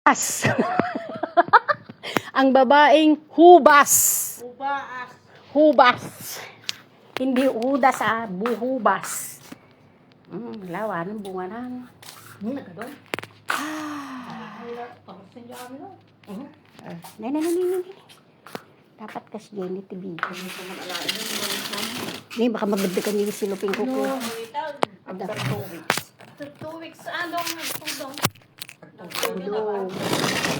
As. Ang babaeng hubas. Hubas. Hubas. Hindi udas buhubas. Lawa ng bunga na. Nagkadon. Tapos na niya kami no. Nay. Dapat kasi ganit TV. Nay, baka magdagdagan yung silupin ko ko. After 2 weeks. After 2 weeks, anong nagtudong? Tulong.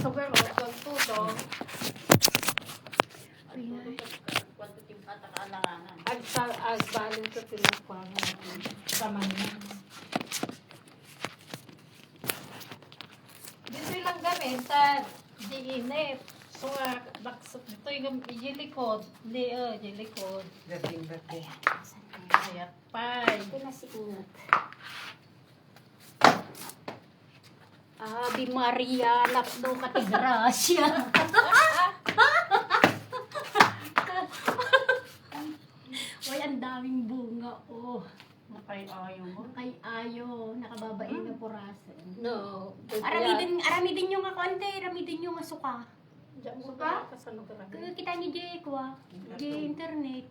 Sugar o nagtudong. Agbalin ko pinapang sa manya. Dito lang gamit sa diinip. So, baksok dito yung ilikod. Hindi, ilikod. Ayat pa. Pinasiingat. Ave Maria, nakdo ka ti grasya. Uy, ang daming bunga, oh. Nakay-ayaw mo? Kay ayo, nakababain na puraso. No. Aramidin nyo nga konti, aramidin nyo nga suka. Diyan mo Suka? ka sa lugar. Kita ni Jay ko Jay internet.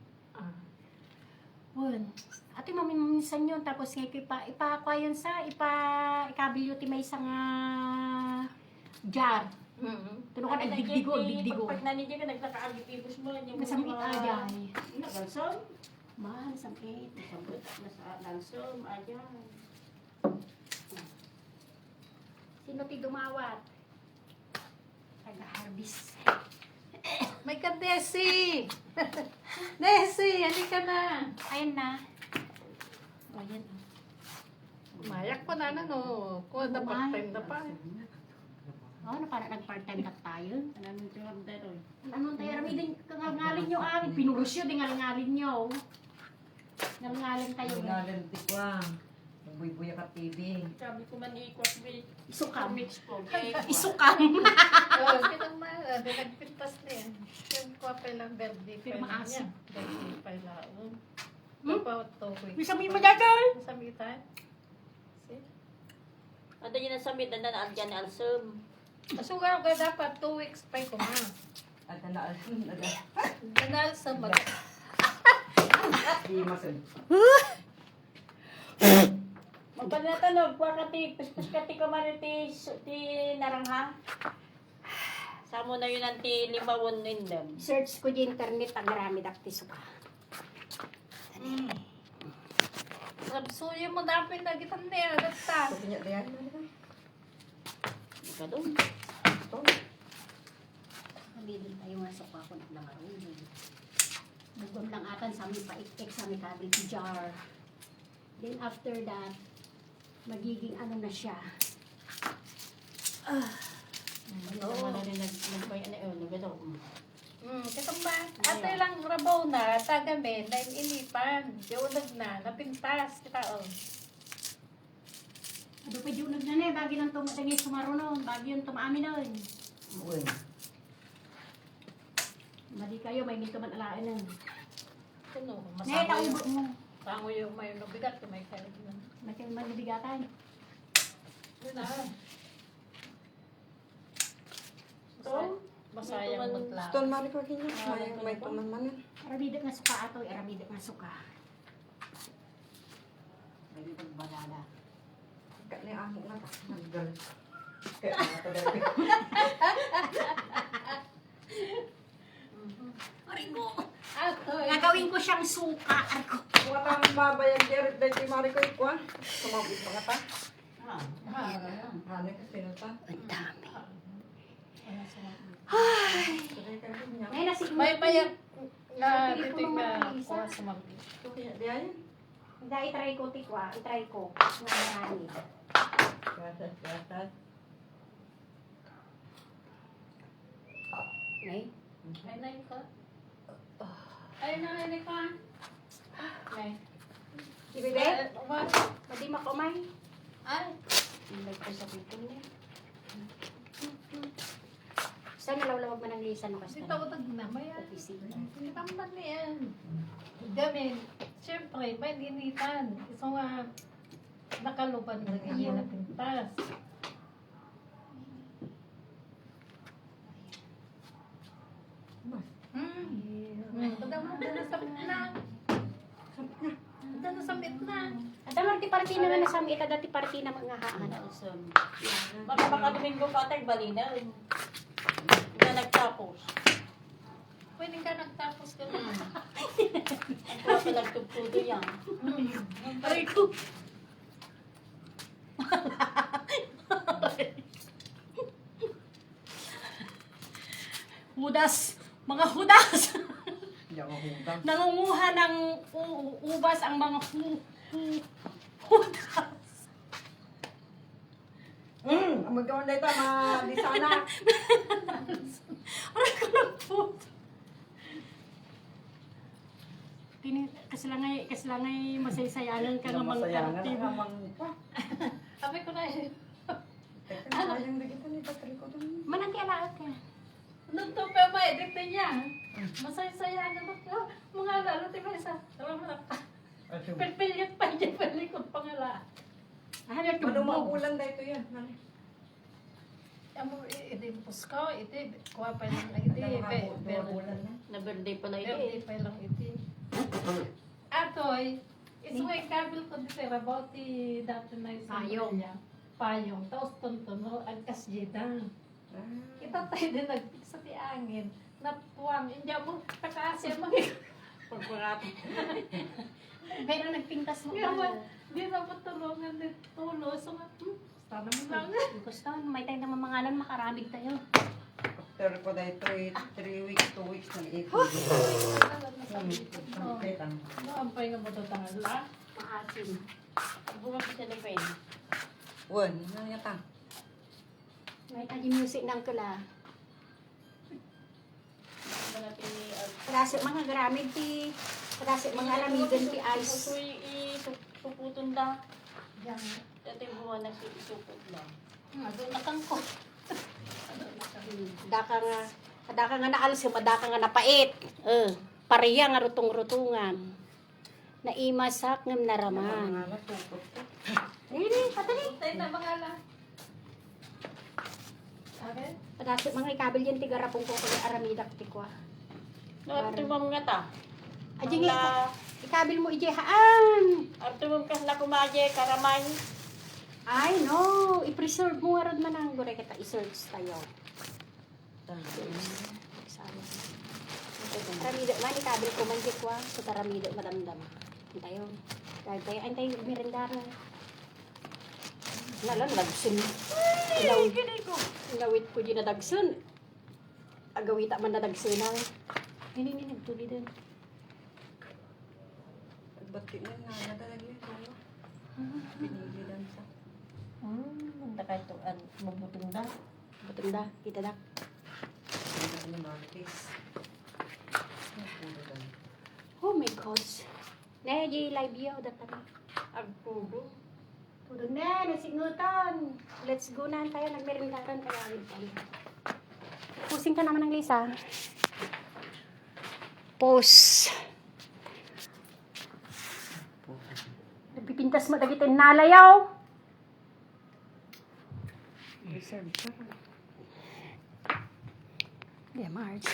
Yun. Ate maminsan yun, tapos ngayon ipa yun sa, ikabilyo ti may isang jar. Tuno ka nagdigdigo. Pag nandiyan ka, nagtaka-agipibos mo. Masamit ajay. Nagansong? Mahal, samit. Nagansong, ajay. Sino ti dumawat? Taga-harvest. May ka, Desi! Desi, halika na! Ayun na. Ayan. Mayak pa na no. Kung na part-time na pa. Oo, na para nag-part-time na tayo. Anong tayo, ramidin, kangalin nyo pinurus yun, ngalingalin nyo. Ngalingalin tayo. Ngalingalin di ko Nagbuy-buya ka TV. Sabi ko man ikwas may Isukam. mix po. Isukam. Oo, pinagmala. Nagpintas na yan. Yung kwa pa lang birthday pa Pero lang maasim. niya. Birthday pa lang. About 2 weeks. May sabihin mo dagol. Masamitan? See? Ano yun ang samit na naandyan ni Alsum? Sugar ko dapat 2 weeks pa ko ma. At nalaasin na dahil. Ganal sa mag... Di masin. Magpanatanog, kwa kati, puspus kati ka man ti narangha. Samo na yun ang ti limawon nindam. Search ko di internet, ang marami dakti suka. Sabsuyo mo dapat na gitan niya. Gata. Sabi niya diyan. Ika doon. Nabibili tayo nga suka ko na marunong. Bugam lang atan sa amin paikik sa amin kabil jar. Then after that, magiging ano na siya. Oo. Ano rin nagpay ano yun, nagadaw. Katamba. Ate lang rabaw na, tagamin, na inipan. Diunag na, napintas. Kita o. Ano pa yung na eh, bagi lang tumatangin sumaro noon, bagi yung tumami noon. Uy. Mali kayo, may minto man alaan nun. Ano, Nay, masama taubo yung... mo. Tango yung may nabigat, may kaya din. May mabibigatan. Yun na. So, Masayang magla. Stol mari ko kinyo. May tuman-manan. Aramidak nga suka ato, aramidak nga suka. May pagbalala. Kaya ni amo na. Naggal. Kaya na ito dahil. Arigo! Ato, Gagawin ko siyang suka. Arigo! Mga tang babayang Derek dahil si mari ko ikuan. Sumabit mga ta. Ano kasi na ta. Ang dami. Ay. may bayan na Pili ko dito mga ka isa. kuha sa mga Kaya diyan. Hindi, itry ko, tikwa. Itry ko. Marami. Gatas. Nay? ay na ko. Ay na ko. Ay. Ibebe? Umar. Pwede makumay. Ay. Ilag ko sa pitong niya. Saan nalawlawag man ang lisan no kasi? Dito ako tagmamaya. Opisina. Kitamban na yan. Gamin. Siyempre, may initan. Isang nakaluban na ganyan na pintas. Diyan na sabit na. Diyan na sabit na. At ang ti party na na sa ita dati party na mga haan. Baka baka Domingo pa tayo balina. Na nagtapos. Pwede ka nagtapos ka na. Ang kuha pa nagtugtudo yan. Aray ko. Hudas! Mga hudas! Hindi ako hudang. Nangunguha ng ubas ang mga hudas. Ang magkawan na ito, di sana. Aray ko lang po. Kasi lang ay masaysayangan ka ng mga Masayangan kartib. ang hamang pa. Sabi ko na eh. Teka, yung digitan ni Patrick ko dun. Mananti alaat ka. Nung to pa ma-edit na niya. Masaya-saya naman ko. Mga lalo, diba isa? Alam mo lang. Pilpilyot pa niya, palikot pa nga la. Ahalat ko Ano mo. magulang na ito yan? Amo, iti puskaw, iti, kuha pa lang iti. Magulang na. Na birthday pala Birthday ito pa lang iti. Atoy, isuway kabil ko dito, about ti dati na isang Payong. niya. Payong. Tapos tontono, agkas jidang. Kita tayo din nagpiksa ti angin. Natuwang, hindi mo, takasya mga Pagpangati. Pero nagpintas mo Kaya ba? di na patulungan din tulo. So nga, sana mo lang. Gusto, may tayo naman mga alam, makaramig tayo. After ko dahil 3 weeks, 2 weeks nang ito. Naampay nga mo ito tangala. Maasim. Bunga pa siya ni Fred. Wan, ano nga ta? May tayo music ng kula. Malapit ni Kadasi mga garamig ti, kadasi mga alamigan ti ice. Susuy isuputon da. Yan. Dati bunga nagsusupot lang. Doon na kang ko. Daka nga naalsim, daka nga napait. Pareya nga rutong-rutungan. Naimasak ngam naraman. Mga nasupot ko. Dili, patali. Tayo na mga lang. Okay? Kadasi mga ikabil yan ti garapong ko kaya aramidak ti kwa. Artumam nga ta. Ajing ikabil mo ije haan. Artumam kas na kumaje karamay. Ay no, i-preserve mo nga rod man ang gure kita i-search tayo. Taramido man ikabil ko man di kwa, so taramido madamdam. Tayo. Kahit tayo antay merendara. Lalo nagsun. Ilawit ko di nadagsun. Agawita man nadagsunan. Hindi nagtuli din. Ba't na nga na talaga yun? Pinigilan sa. Punta ka ito at mabutong da. Butunda, kita dak. Ano na, please. Oh my gosh. Na, di live yo datan. Agpudo. Tudog na, nasignutan. Let's go na tayo, nagmerindaran tayo. Pusing ka naman ng Lisa. Pause. Nagpipintas mo dagitin nalayaw. Reserve ka. Yeah, Marge.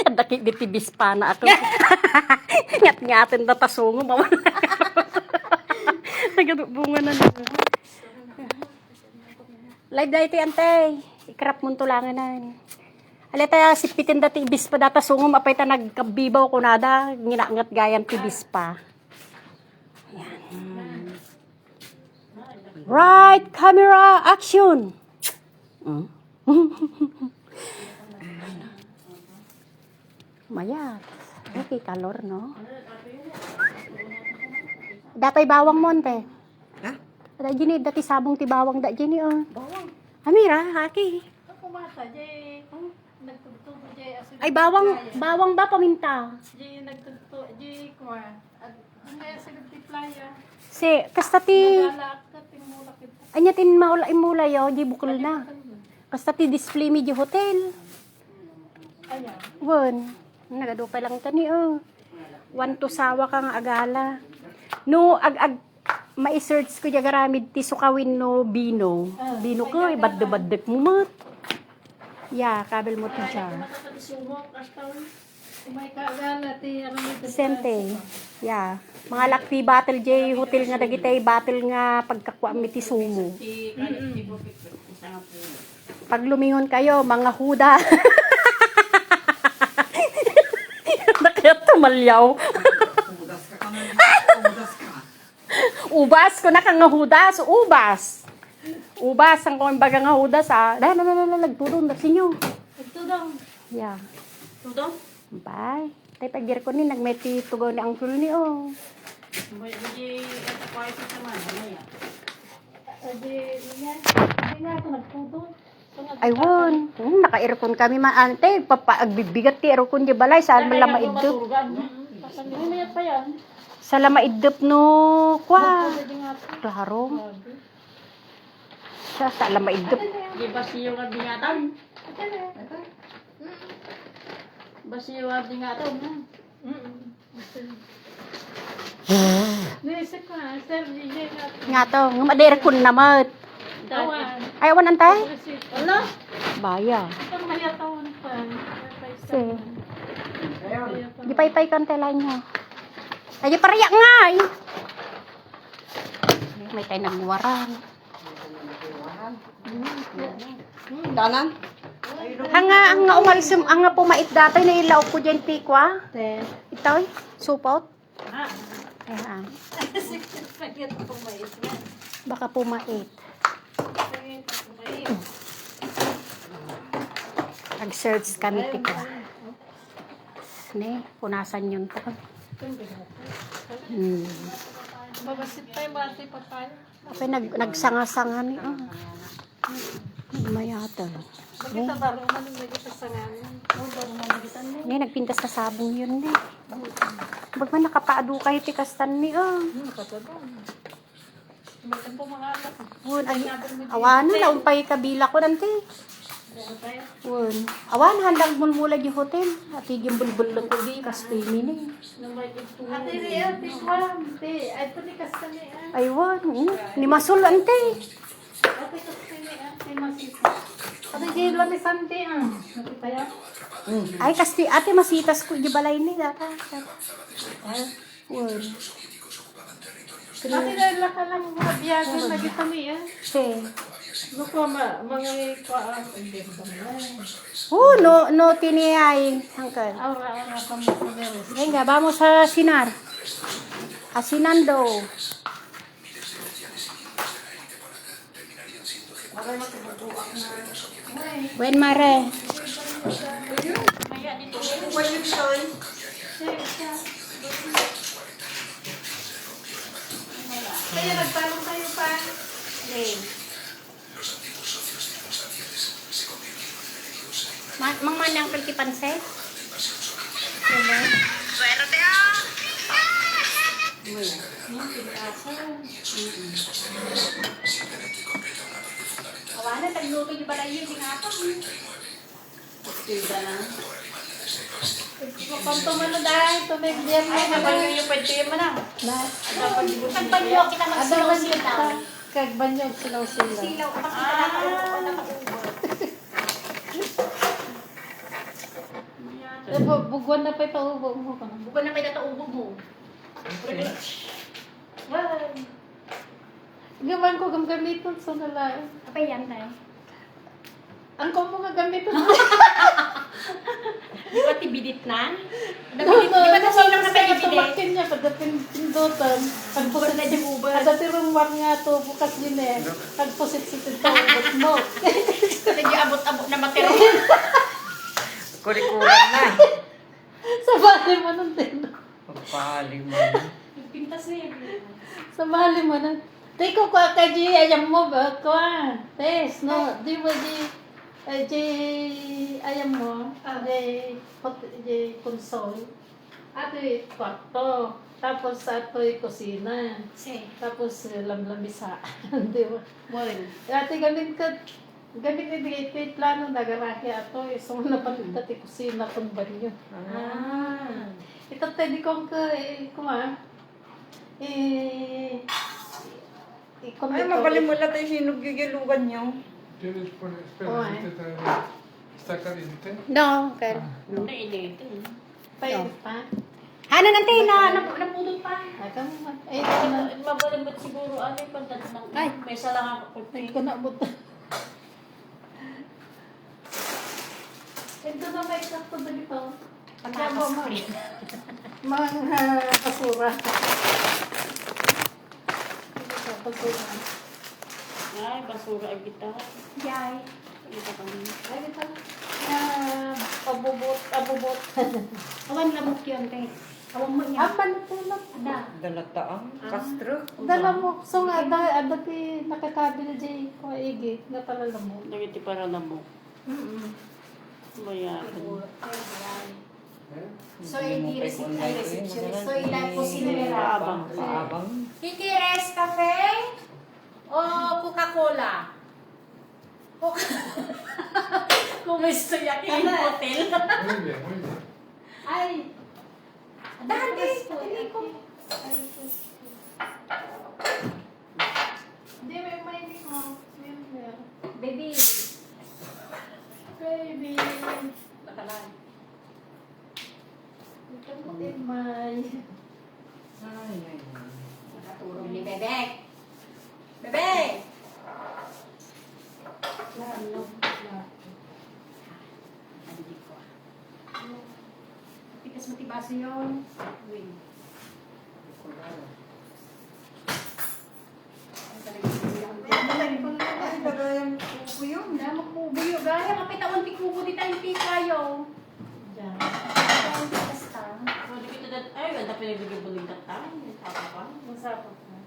Ang dakit ditibis pa na ako. Ngat-ngatin na tasungo. Nagadubungan na lang. Live dahito yan, tay. Ikrap mong tulangan na. Alita, sipitin dati ibis pa data sungom. Apay ta nagkabibaw ko nada. Nginangat gayan tibis pa. Ayan. Right, camera, action! Mayat. Okay, kalor, no? Datay bawang monte. Ha? Da gini dati sabong ti bawang da gini oh. Bawang. Amira, haki. Ako mata, jay. Nagtugtog, jay. Ay bawang ba paminta? Jay, nagtugtog, jay, kwa. At may sagad ti playa. Si kasta ti Nagalak ka, timulak ito. anya tin maula imula yo di bukol na. Kasta ti display mi di hotel. Ayan. Won, nagadupay lang tani oh. Wan to sawa kang agala. No ag ma-search ko diya garamid ti sukawin no bino. Bino ko ibad-baddek mo mat. Ya, kabel mo ti jar. Sumok, astawan. May kaagana, ti, ano nito. Same thing. Yeah. Mga lakpi battle J hotel nga dagitay battle nga pagkakuha mi ti sumo. Si Kalit, si Bupik, isa nga po. Pag lumingon kayo, mga huda. Nakaya tumalyaw. Udas ka naman. Udas ka. Ubas ko na kang nga hudas. Ubas. Ubas ang kung baga nga hudas ah. Lagtulong na sinyo. Ito daw. Yeah. Tudong? Bye. Tay pagir ko ni nagmeti tugaw ni uncle ni oh. Hindi, ito pa ito naman. Ano yan? Adi, niya. Hindi nga ako nagpudong. Ayun. Naka-aircon kami maante. Agbibigat ti aircon di balay. Saan man lang maidop. Hindi na yan pa yan. Sa la maidop no. Kwa. Pwede nga po. Klaro. Sa la maidop. Di ba siyo nga bingatan? Ba siyo nga bingatan? Naisip ko na, Sir DJ nga. Nga to. Nga ma-aircon naman. Tawan. Ayawan antay. Ano? Baya. Itong mayatawan pa. Si. Ayun. Di pay-pay kante lang niya. Ay, paraya nga eh. May tayo nagwaran. Kanan? Ang nga umalisum, ang nga pumait datoy na ilaw ko dyan tikwa. Te. Ito eh, supot. Ah. Ayan. Pagkat po mais nga. Baka pumait. Nag-search kami tikwa. Ne, punasan yun to. Babasit pa yung bati papay. Apay nagsanga-sanga ni oh. Mayata. Bakit sa baro man yung may sa ngayon? Baro man magitan mo. Ne, nagpintas na sabong yun eh. Bag man nakapaado kayo tikastan ni oh. Nakatadong. Tumakan po mga anak. Wun, ay, awanan, naumpay kabila ko nanti. Wun, awan, handang mulmula yung hotel. Ati yung bulbul lang ko di, kastoy mini. Ate Ria, tiswam. Te, ay pati kastani ah. Ay, wun, ni masul ante. Ate kastani ah. Te masita. Ate Jela ni Sante ah. Ate kaya? Ay, kastoy, ate masitas ko yung balay ni. Wun. Ate Ria ka lang mga biyagan na gito niya. Si. Nuko mga kwa hindi ko No tiniyay. Hangkan. Aura pa mo sa meron. Venga, vamos a cenar. Asinando. Buen mare. Kaya nagtanong tayo pa. Mang manang pelkipanse? Awana, tagluto yung balay yun, tinapang. Kanto man na dahil tumig diyan mo. Ay, nabanyo yung pwede mo na. Pagpanyo, kita magsilaw-silaw. Kag banyog silaw. Silaw, kapag kita nakaubo. Buguan na pa ipaubo mo. Bukan na may nataubo mo. Gawan ko gamiton sa nalain. Apa yan tayo? Ang ko mga gamiton. Di ba tibidit na? Di ba nasilang na pwede Tumakin niya kada pindutan. Bukan na yung uber. Kada tirungwan nga to bukas din eh. Pagpusit-sitit to ubot mo. Kasi di abot-abot na matero. Kurikuran na. Sa bali mo nun din. Pagpahaling mo. Pintas na yun. Sa bali mo nun. Teko ko ka di ayam mo ba ko tes no di ba di ayam mo di konsol ate kwarto tapos ato kusina tapos lamlamisa di ba ate gamit ni plano na garake ato so na pati kusina kung banyo ito tedi kong kuma Ay, mabalimula tayo sinugigilugan nyo. ¿Quieres esperar que está caliente? No, pero Hindi. Payag pa. Hanan ante napudot pa. Ay, kamo man. Ay, ito na. Mabalimbat siguro ano yung pagdating ng Ay. mesa lang ako. Ay, ko na buta. Ito na may sakto na dito. Patatas Kamo, ma. free. Mga basura. Basura. Ay, basura ang kita. Yay. Kita kami. Ay, ito. Abubot. Awan lamok yun te. Awan mo niya. Apan na po lang. Da. Dalataang Castro. Dala mo. So nga, dati nakakabil dyan ko igi. Natalala mo. Nagiti para na mo. Bayaran. So, iris So, ilan po sinira? Abang. Abang. Ikiris cafe o Coca-Cola? Kumusta yan yung hotel? Muy bien, muy bien. Ay! Dati, Hindi ko. Hindi, may ko. Member. baby. Baby. Bakalan. Ito mo din, May. Ay, ay, ay. Nakatulog ni Bebek. Bebek! Ano? Adidig ko. Tikas matibasa yun. Uy. Ang talagang Ay, darayang kuko yun. Wala magkubuyo. Gaya, kapitawan ti kubo di tayong tikayo. Diyan. Basta. Pwede kita dat. Ay, ganda pinagbigay buling tatay. Tapa pa. Masarap na.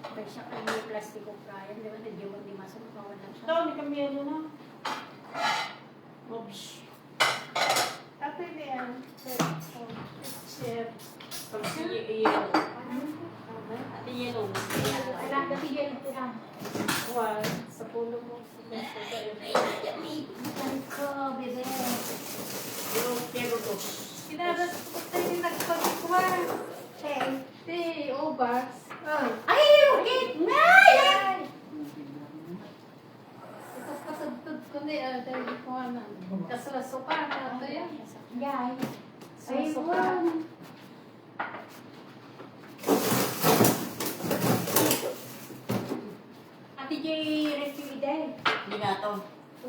Kaya siya ay may plastiko kaya. Di ba? Nagyan mo di maso. Makawalan siya. Ito, may kamiyado na. Oops. Ate niyan. Chef. Pag si yellow. Ate yellow. Alam, dati yan ito lang. One. Sa pulo mo. Yan ko, bebe. Yellow to. Kinaras ko tayo yung nagpagkwa. Hey. Di, ubas. Ay. Ay, okay. Nay! Ito kasagtod ko ni dahil ko na. Kasurasukan na ito yan. Yay. Ay, Surasukan. wow. Ate J. Rescue Day. Hindi nga to.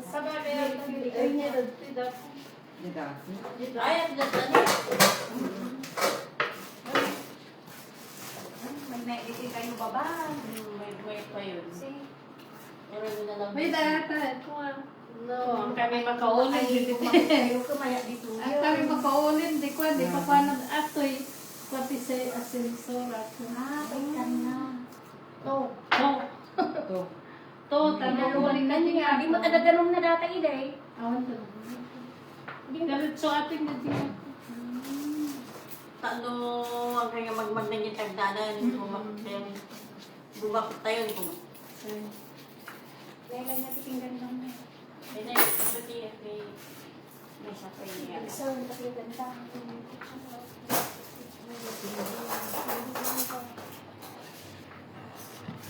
Sa bagay ang ay niya dito. Didasi. Ay, at datan. May medicine kayo baba. May pa yun. See? Pero yun na lang. May data ko no. Kami makaunin. Kayo kumaya dito. Ang kami makaulin, di ko, di pa paano atoy. Pati sa asensora ko. Ah, wait ka na. To. Ito. To, tanong na niya. Di mo tadadanong na data iday. Awan to. Diretso ating na din. Tano, ang kaya magmag na yung tagdanan. Bumapot tayo. Lailan natin tinggan lang na. Ay, na yung pati may sakay niya. So, pati ganda.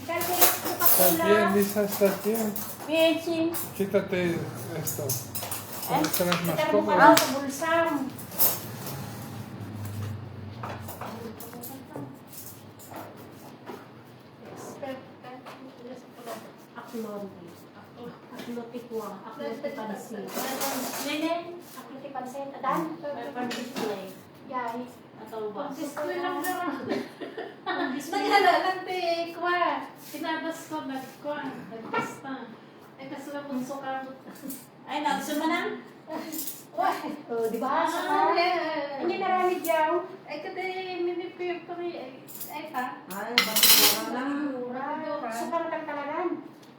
Kasi, ¿Estás bien, Lisa? ¿Estás bien? Piensin. Quítate esto. Para que seas más Kita mo cómodo. ka sa bulsang. Aklon. Aklotikwa. Aklotipansin. Nene, Aklotipansin. Adan? may pang-display. Yay. Ataw ba? Display lang na. Naghalala te, kwa. Sinabas ko, nagkwa. Nagpasta. Ay, kasula mong sukamot. Ay, nagusto mo na? Oh, di ba? Saka, hindi narami diyaw. Ay, kada minipip ko rin. Ay, pa. Ay, bakit na? Mura. Sukar kang talagan.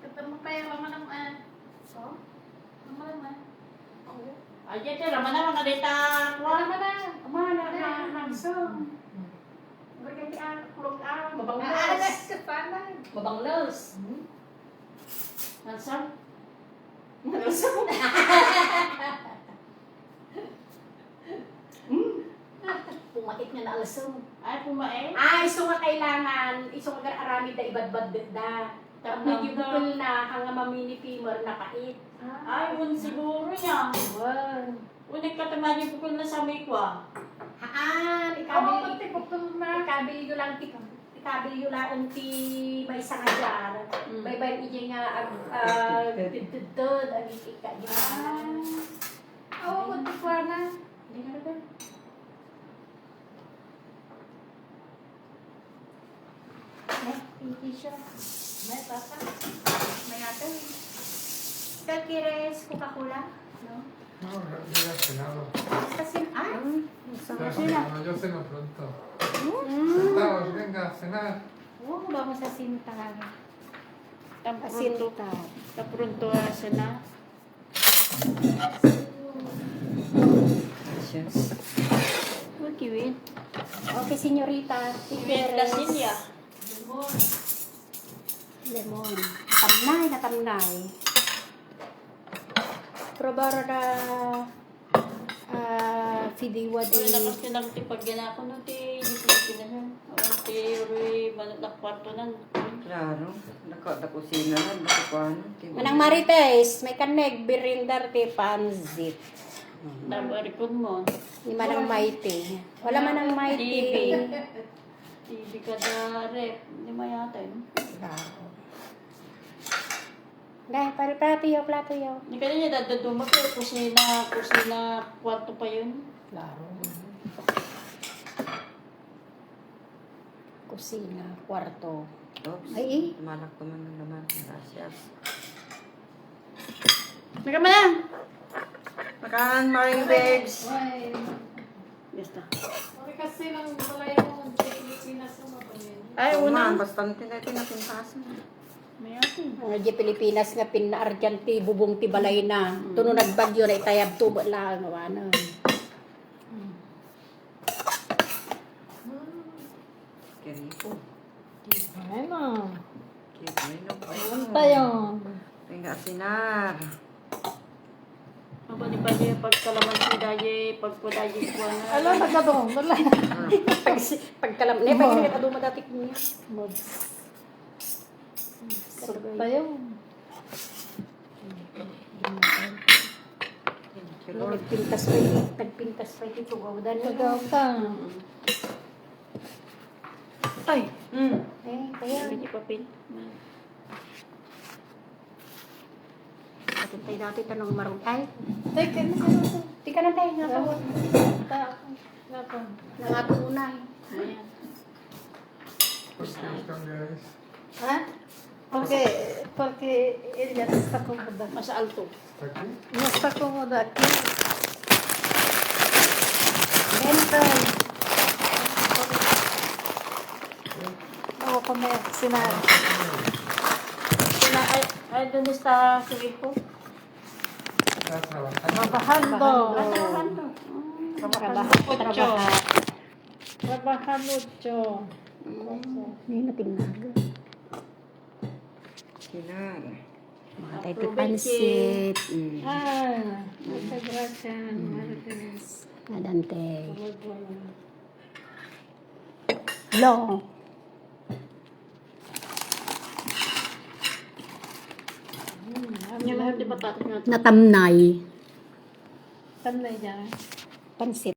Kata mo pa yung laman ng So, laman. Ay, dyan, raman na mga data. Laman na. mana na langsung. Berganti kulog babanglos. Alas ka pa Babanglos. Nansam? Langsung. Pumatik niya na alasong. Ay, pumain. Iso nga kailangan, iso nga arami da ibadbad da. Tapos nagibukol na, hanga mamini femur na kait. Ay, yun siguro niya. Wow. Unik ka taman yung pukul na sa may kwa. Haan, ikabilyo lang ang ti may isa nga dyan. May bayan iya nga tutod, ang ikika niya. Oo, magtikwa na. Hindi nga na. Hindi siya. May papa. May ate. Kalkires, Coca-Cola. No? No, ya he cenado. Kasi, Yo ceno pronto. Sentados, venga, a cenar. oh, vamos a sentar. Tapronto. Tapronto sa na. Uy, kiwin. Okay, senyorita. Pentasin ya. Lemon. Natamnay. Probar na fidiwa Wala di. na kasi nang tipag gana ko no ti Pilipinas. O ti Roy manot na kwarto nan. Klaro. Naka kusina na. Nakakuan. Manang Marites, may kaneg, birindar ti panzit. Nabarikon mo. Ni Manang Maite. Wala Manang Maite. TV. TV ka da rep. Hindi mayata yun. Dahil, plato yaw. Hindi ka niya dadadumag eh. Kusina, kwarto pa yun. Klaro. Kusina, kwarto. Oops. Ay, Malak ko man naman. Gracias. Maka na! Makan, Maring Babes. Ay, Basta. okay kasi lang balay mo sa Pilipinas mo ba yun? Ay, Oo una. nga, bastante na tinapintasan. Mayati. ang di Pilipinas nga pina-Argent ti bubong ti balay na. Tuno nagbagyo na itayab tubo lang. Ano. Kiripo. Ay na. Kiripo. Punta yun. Tingga sinar. Aba ni ba niya pagkalaman si Daye, pagkudaye ko na. Alam, nagkatong. Wala. Pagkalam, ne, pag kita dumadatik niya. Punta yun. Nagpintas pa ito. Tugawdan niya. Tagaw ka. Ay! Kaya, Hindi papel. patintay natin tanong marunong. Ay, Teka, ano? di ka na tayo nga po. Nako. Nangatunay. Ayan. ¿Por qué os cambiáis? Ha? Porque ella está cómoda. Mas alto. ¿Está aquí? No está cómoda aquí. Dentro. Vamos a comer, cenar. Ay, doon está si Rico. Estás trabajando. Trabajando. Trabajando. Ocho. Trabaja mucho. Hindi na tinaga. Sinar. Mga tayo pansit. Ah, muchas gracias, Martes. Adante. Lo. Yung lahat di patatas natin. Natamnay. Tanay dyan. Pansit.